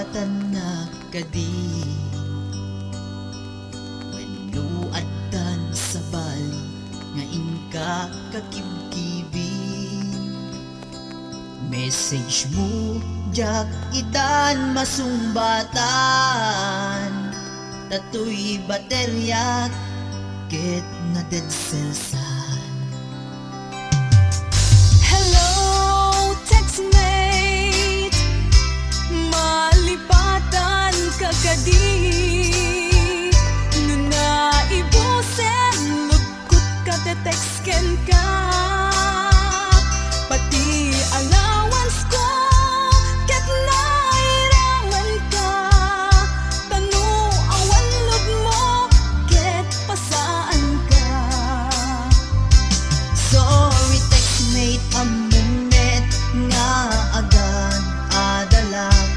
batan nga kadi wenno addan sa bali nga inka kakibkibi. Message mo jak itan masumbatan tatoy baterya ket na dead cellsan. Hello, textmate, malipatan ka kadi. Nuna ibusen, lugkot ka te-textken ka. Pati allowance ko, ket nairaman ka. Tanu awan lod mo, ket pasaan ka. Sorry textmate, among net nga agan adalak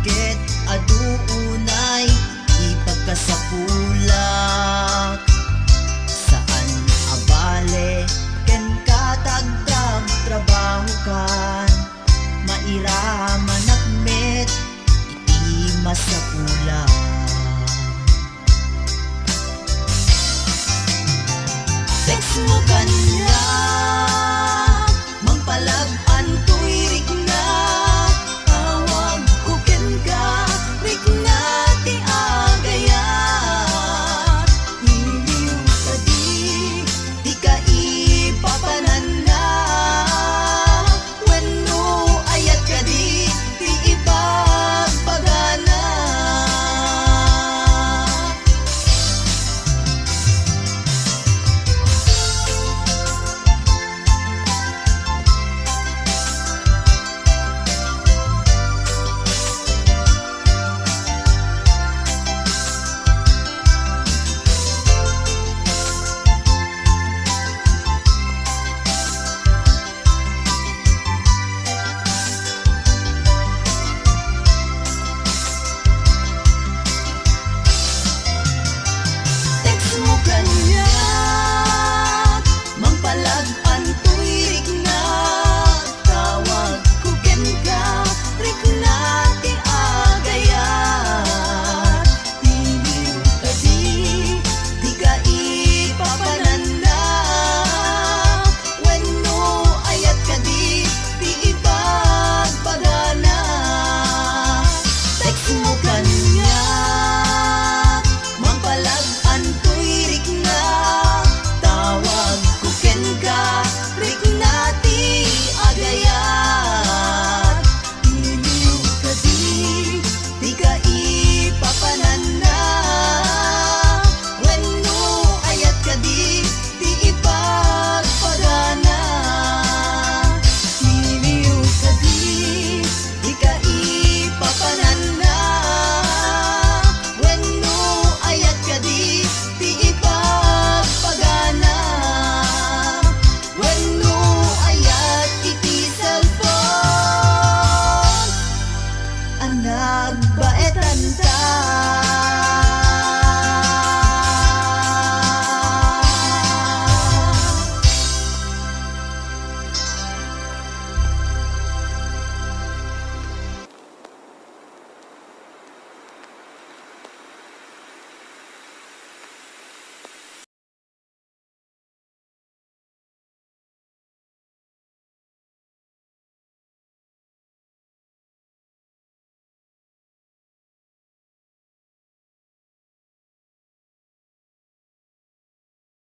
ket aduunay ipagkasapulak. Saan abale ken katagdrag trabaho kan mairaman akmet iti masapulak. Text mo kanya mangpalag-an tuirik na tawag ko ken ka rik na ti agayat. Hiliw ka di ka ipapanan na wenno ayat ka di ipagpagana. Text mo kanya mangpalag-an tuirik na tawag ko ken ka rik na ti agayat. Hiliw ka di ka ipapanan na wenno ayat ka di ipagpagana. Text mo kanya mangpalag-an tuirik na tawag ko ken ka rik na ti agayat. Hiliw ka di ka ipapanan na wenno ayat ka di ipagpagana. Hiliw ka di ka ipapanan na wenno ayat ka di ipagpagana. Wenno ayat iti cellphone ang nagbaetan ta.